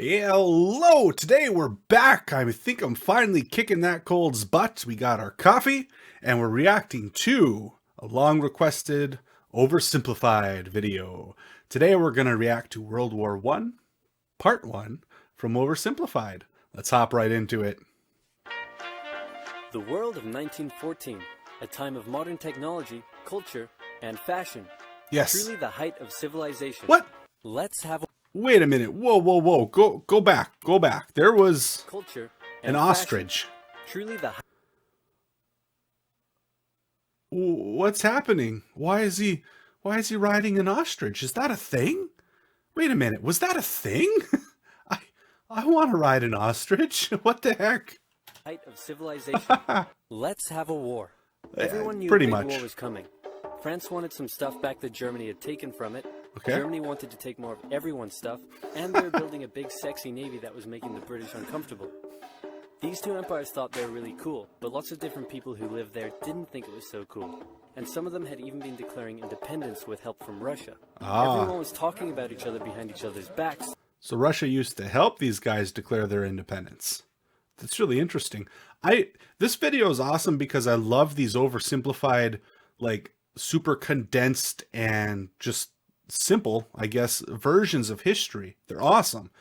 Hello! Today we're back. I think I'm finally kicking that cold's butt. We got our coffee and we're reacting to a long requested Oversimplified video. Today we're going to react to World War I, Part 1 from Oversimplified. Let's hop right into it. The world of 1914, a time of modern technology, culture, and fashion. Yes. Truly the height of civilization. What? Let's have a Wait a minute. Whoa. Go back. There was culture an and ostrich. fashion. Truly the What's happening? Why is he riding an ostrich? Is that a thing? Wait a minute. Was that a thing? I want to ride an ostrich. What the heck? height of civilization. Let's have a war. Everyone knew pretty a big much. war was coming. France wanted some stuff back that Germany had taken from it. Okay. Germany wanted to take more of everyone's stuff, and they were building a big sexy navy that was making the British uncomfortable. These two empires thought they were really cool, but lots of different people who lived there didn't think it was so cool. And some of them had even been declaring independence with help from Russia. Everyone was talking about each other behind each other's backs. So Russia used to help these guys declare their independence. That's really interesting. This video is awesome because I love these oversimplified, like super condensed and just simple, I guess, versions of history. They're awesome.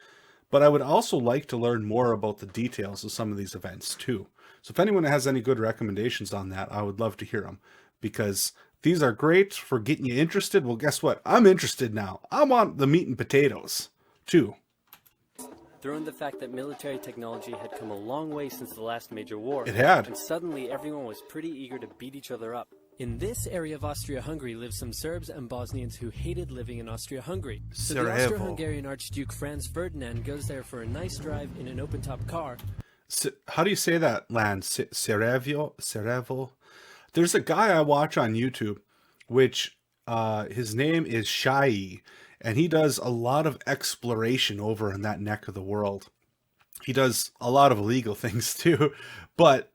But I would also like to learn more about the details of some of these events too. So if anyone has any good recommendations on that, I would love to hear them, because these are great for getting you interested. Well, guess what? I'm interested now. I want the meat and potatoes too. Throw in the fact that military technology had come a long way since the last major war. It had. And suddenly everyone was pretty eager to beat each other up. In this area of Austria-Hungary live some Serbs and Bosnians who hated living in Austria-Hungary. So the Austro-Hungarian Archduke Franz Ferdinand goes there for a nice drive in an open-top car. How do you say that land? Sarajevo? There's a guy I watch on YouTube, which his name is Shai, and he does a lot of exploration over in that neck of the world. He does a lot of illegal things too, but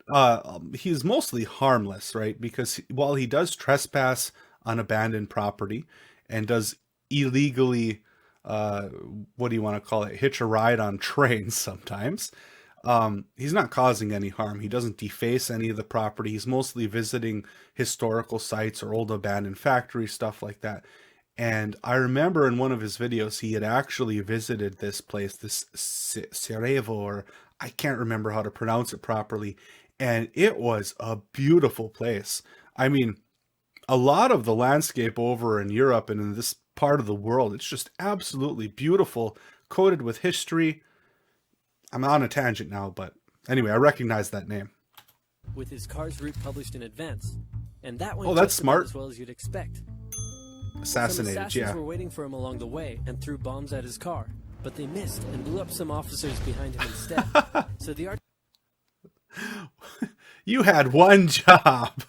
he's mostly harmless, right? Because while he does trespass on abandoned property and does illegally, what do you want to call it, hitch a ride on trains sometimes, he's not causing any harm. He doesn't deface any of the property. He's mostly visiting historical sites or old abandoned factories, stuff like that. And I remember in one of his videos, he had actually visited this place, this Sarajevo, or I can't remember how to pronounce it properly. And it was a beautiful place. I mean, a lot of the landscape over in Europe and in this part of the world, it's just absolutely beautiful, coated with history. I'm on a tangent now, but anyway, I recognize that name. With his car's route published in advance. And that went that's just smart. about as well as you'd expect. Assassinated, some assassins were waiting for him along the way and threw bombs at his car, but they missed and blew up some officers behind him instead. So the You had one job.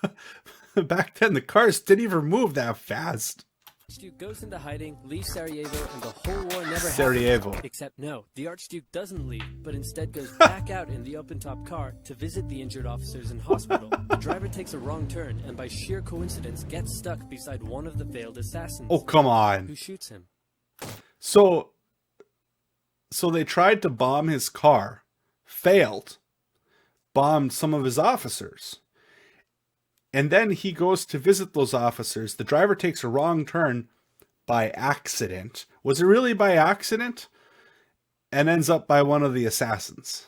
Back then, the cars didn't even move that fast. Archduke goes into hiding, leaves Sarajevo, and the whole war never Sarajevo. happened. Except no, the Archduke doesn't leave, but instead goes back out in the open-top car to visit the injured officers in hospital. The driver takes a wrong turn and by sheer coincidence gets stuck beside one of the failed assassins. Oh, come on. Who shoots him. So they tried to bomb his car, failed, bombed some of his officers. And then he goes to visit those officers. The driver takes a wrong turn by accident. Was it really by accident? And ends up by one of the assassins.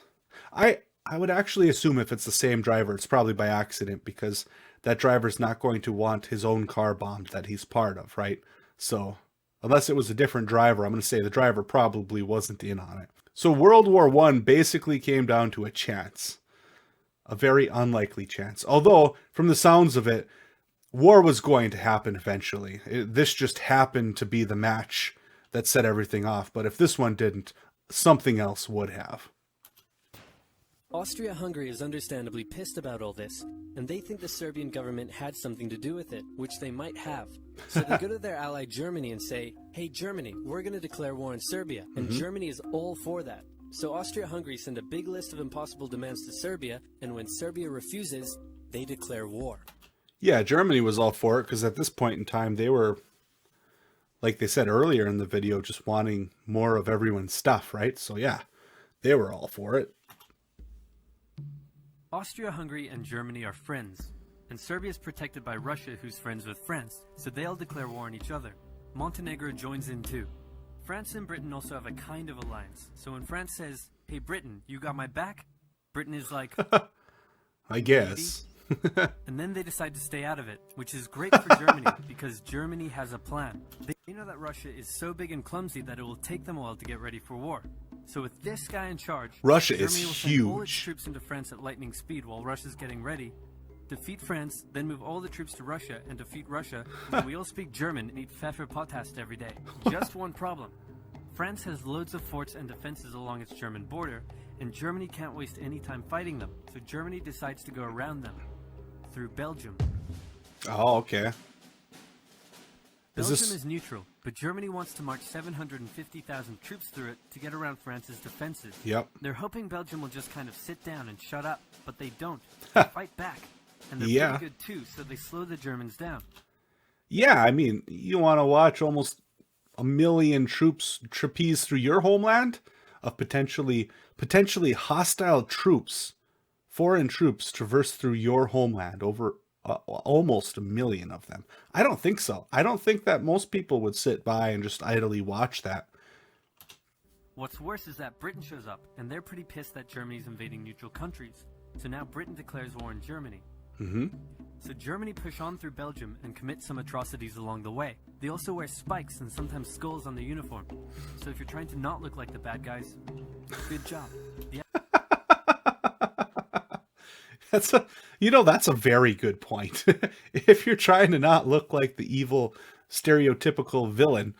I would actually assume if it's the same driver, it's probably by accident, because that driver's not going to want his own car bombed that he's part of, right? So unless it was a different driver, I'm going to say the driver probably wasn't in on it. So World War I basically came down to a chance. A very unlikely chance. Although, from the sounds of it, war was going to happen eventually. This just happened to be the match that set everything off. But if this one didn't, something else would have. Austria-Hungary is understandably pissed about all this, and they think the Serbian government had something to do with it, which they might have. So they go to their ally Germany and say, hey Germany, we're going to declare war on Serbia, and Germany is all for that. So Austria-Hungary send a big list of impossible demands to Serbia, and when Serbia refuses, they declare war. Yeah, Germany was all for it, because at this point in time, they were like they said earlier in the video, just wanting more of everyone's stuff, right? So yeah, they were all for it. Austria-Hungary and Germany are friends, and Serbia is protected by Russia, who's friends with France, so they'll declare war on each other. Montenegro joins in too. France and Britain also have a kind of alliance, so when France says, "Hey Britain, you got my back?" Britain is like, I guess. and then they decide to stay out of it, which is great for Germany because Germany has a plan. They know that Russia is so big and clumsy that it will take them a while to get ready for war. So with this guy in charge, Russia Germany is will send all its huge. troops into France at lightning speed while Russia's getting ready, defeat France, then move all the troops to Russia and defeat Russia, and we all speak German and eat Pfefferpottast every day. Just one problem. France has loads of forts and defenses along its German border, and Germany can't waste any time fighting them, so Germany decides to go around them. Through Belgium. Oh, okay. Belgium is neutral, but Germany wants to march 750,000 troops through it to get around France's defenses. Yep. They're hoping Belgium will just kind of sit down and shut up, but they don't. They fight back. And they're pretty good too, so they slow the Germans down. Yeah, I mean, you want to watch almost 1 million troops trapeze through your homeland of potentially hostile troops, foreign troops traverse through your homeland, over almost 1 million of them. I don't think so. I don't think that most people would sit by and just idly watch that. What's worse is that Britain shows up, and they're pretty pissed that Germany's invading neutral countries. So now Britain declares war on Germany. So Germany push on through Belgium and commit some atrocities along the way. They also wear spikes and sometimes skulls on their uniform. So if you're trying to not look like the bad guys, good job. Yeah. That's a very good point. If you're trying to not look like the evil, stereotypical villain,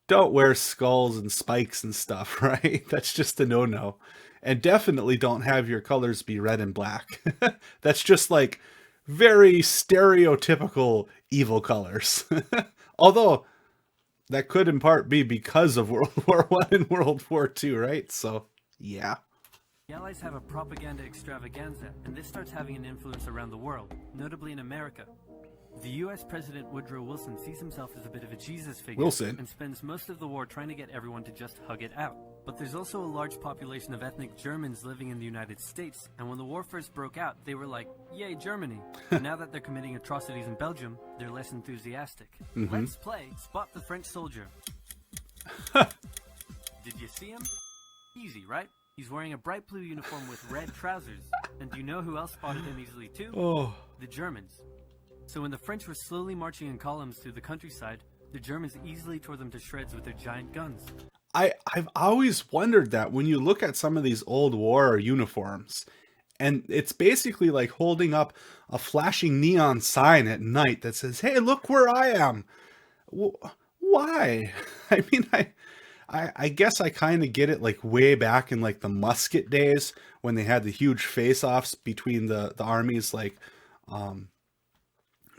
don't wear skulls and spikes and stuff, right? That's just a no-no. And definitely don't have your colors be red and black. That's just like very stereotypical evil colors. Although that could in part be because of World War I and World War II, right? So, yeah. The Allies have a propaganda extravaganza, and this starts having an influence around the world, notably in America. The US President Woodrow Wilson sees himself as a bit of a Jesus figure and spends most of the war trying to get everyone to just hug it out. But there's also a large population of ethnic Germans living in the United States, and when the war first broke out, they were like, "Yay, Germany!" And now that they're committing atrocities in Belgium, they're less enthusiastic. Let's play Spot the French Soldier. Did you see him? Easy, right? He's wearing a bright blue uniform with red trousers. And do you know who else spotted him easily too? Oh. The Germans. So when the French were slowly marching in columns through the countryside, the Germans easily tore them to shreds with their giant guns. I've always wondered that when you look at some of these old war uniforms, and it's basically like holding up a flashing neon sign at night that says, "Hey, look where I am." Why? I mean, I guess I kind of get it, like way back in like the musket days when they had the huge face-offs between the armies, like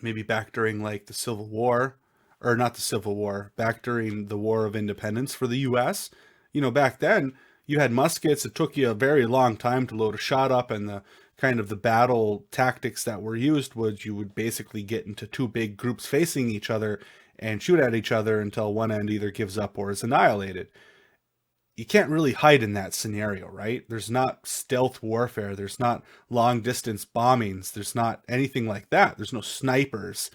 maybe back during like the Civil War, or not the Civil War, back during the War of Independence for the US. You know, back then you had muskets. It took you a very long time to load a shot up, and the kind of the battle tactics that were used was you would basically get into two big groups facing each other and shoot at each other until one end either gives up or is annihilated. You can't really hide in that scenario, right? There's not stealth warfare. There's not long distance bombings. There's not anything like that. There's no snipers.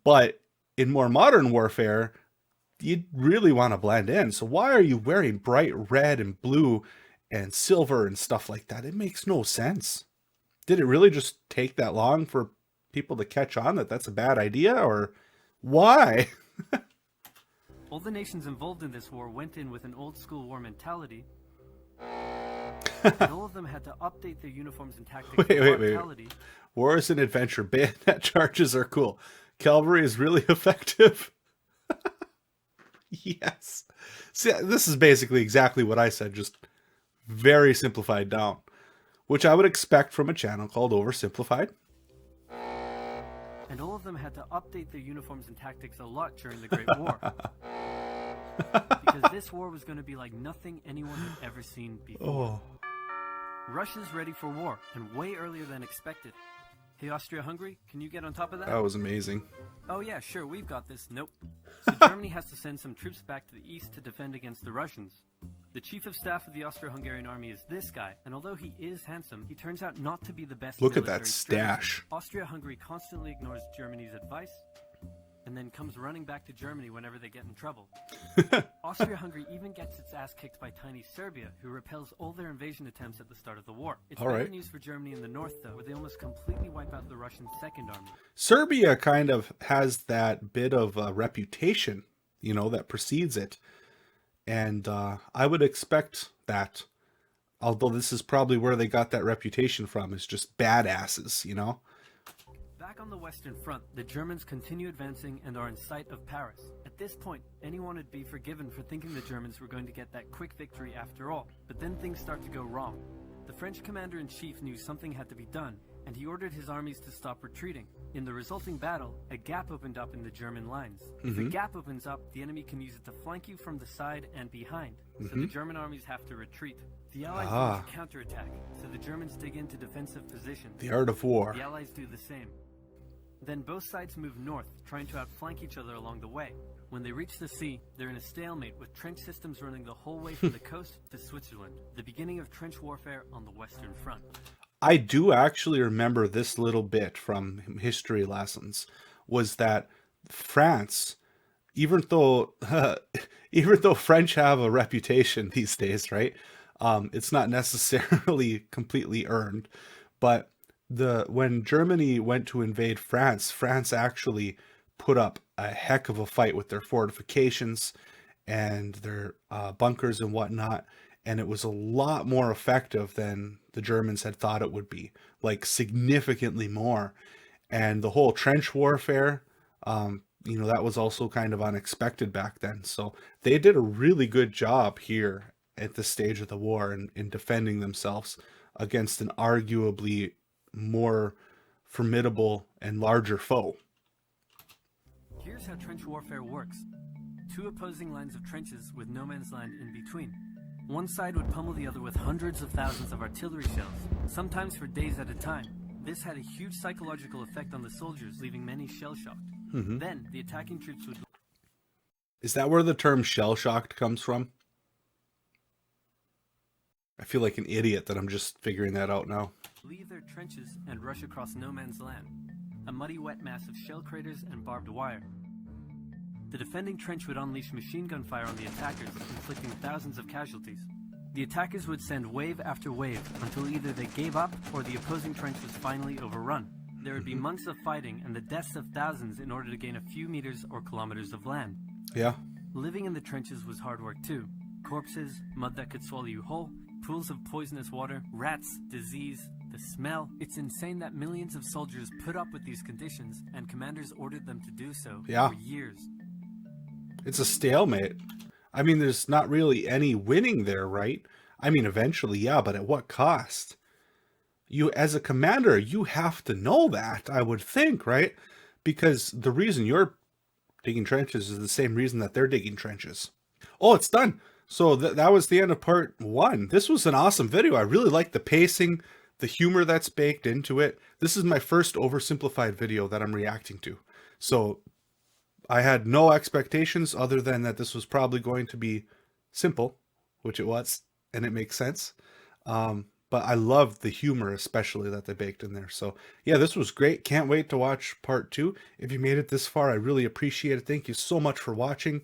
But in more modern warfare, you really want to blend in. So why are you wearing bright red and blue and silver and stuff like that? It makes no sense. Did it really just take that long for people to catch on that that's a bad idea, or why? All the nations involved in this war went in with an old school war mentality, and all of them had to update their uniforms and tactics. Wait. War is an adventure. Bayonet charges are cool. Cavalry is really effective. Yes. See, this is basically exactly what I said, just very simplified down, which I would expect from a channel called Oversimplified. And all of them had to update their uniforms and tactics a lot during the Great War. Because this war was going to be like nothing anyone had ever seen before. Russia's ready for war, and way earlier than expected. Hey, Austria-Hungary, can you get on top of that? That was amazing. Oh yeah, sure, we've got this. Nope. So Germany has to send some troops back to the east to defend against the Russians. The chief of staff of the Austro-Hungarian army is this guy, and although he is handsome, he turns out not to be the best. Look at that military stash. strategist. Austria-Hungary constantly ignores Germany's advice, and then comes running back to Germany whenever they get in trouble. Austria-Hungary even gets its ass kicked by tiny Serbia, who repels all their invasion attempts at the start of the war. It's better news for Germany in the north, though, where they almost completely wipe out the Russian Second Army. Serbia kind of has that bit of a reputation, you know, that precedes it. And I would expect that, although this is probably where they got that reputation from, is just badasses, you know? Back on the Western Front, the Germans continue advancing and are in sight of Paris. At this point, anyone would be forgiven for thinking the Germans were going to get that quick victory after all. But then things start to go wrong. The French commander-in-chief knew something had to be done, and he ordered his armies to stop retreating. In the resulting battle, a gap opened up in the German lines. If a gap opens up, the enemy can use it to flank you from the side and behind. So the German armies have to retreat. The Allies launch a counterattack, so the Germans dig into defensive positions. The art of war. The Allies do the same. Then both sides move north, trying to outflank each other along the way. When they reach the sea, they're in a stalemate with trench systems running the whole way from the coast to Switzerland, the beginning of trench warfare on the Western Front. I do actually remember this little bit from history lessons, was that France, even though French have a reputation these days, right? It's not necessarily completely earned, but when Germany went to invade France, France actually put up a heck of a fight with their fortifications and their bunkers and whatnot, and it was a lot more effective than the Germans had thought it would be, like significantly more. And the whole trench warfare, you know, that was also kind of unexpected back then. So they did a really good job here at this stage of the war in defending themselves against an arguably more formidable and larger foe. Here's how trench warfare works. Two opposing lines of trenches with no man's land in between. One side would pummel the other with hundreds of thousands of artillery shells, sometimes for days at a time. This had a huge psychological effect on the soldiers, leaving many shell-shocked. Then, the attacking troops would... Is that where the term shell-shocked comes from? I feel like an idiot that I'm just figuring that out now. Leave their trenches and rush across no man's land. A muddy wet mass of shell craters and barbed wire. The defending trench would unleash machine gun fire on the attackers, inflicting thousands of casualties. The attackers would send wave after wave until either they gave up or the opposing trench was finally overrun. There would be months of fighting and the deaths of thousands in order to gain a few meters or kilometers of land. Yeah. Living in the trenches was hard work too. Corpses, mud that could swallow you whole, pools of poisonous water, rats, disease, the smell. It's insane that millions of soldiers put up with these conditions, and commanders ordered them to do so for years. It's a stalemate. I mean, there's not really any winning there, right? I mean, eventually, yeah, but at what cost? You, as a commander, you have to know that, I would think, right? Because the reason you're digging trenches is the same reason that they're digging trenches. Oh, it's done. So that was the end of part 1. This was an awesome video. I really like the pacing, the humor that's baked into it. This is my first oversimplified video that I'm reacting to. So I had no expectations other than that this was probably going to be simple, which it was, and it makes sense. But I loved the humor, especially that they baked in there. So yeah, this was great. Can't wait to watch part 2. If you made it this far, I really appreciate it. Thank you so much for watching.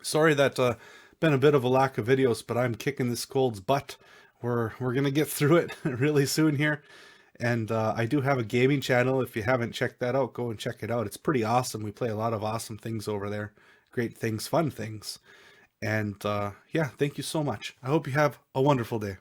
Sorry that been a bit of a lack of videos, but I'm kicking this cold's butt. We're gonna get through it really soon here. And I do have a gaming channel. If you haven't checked that out, go and check it out. It's pretty awesome. We play a lot of awesome things over there. Great things, fun things. And yeah, thank you so much. I hope you have a wonderful day.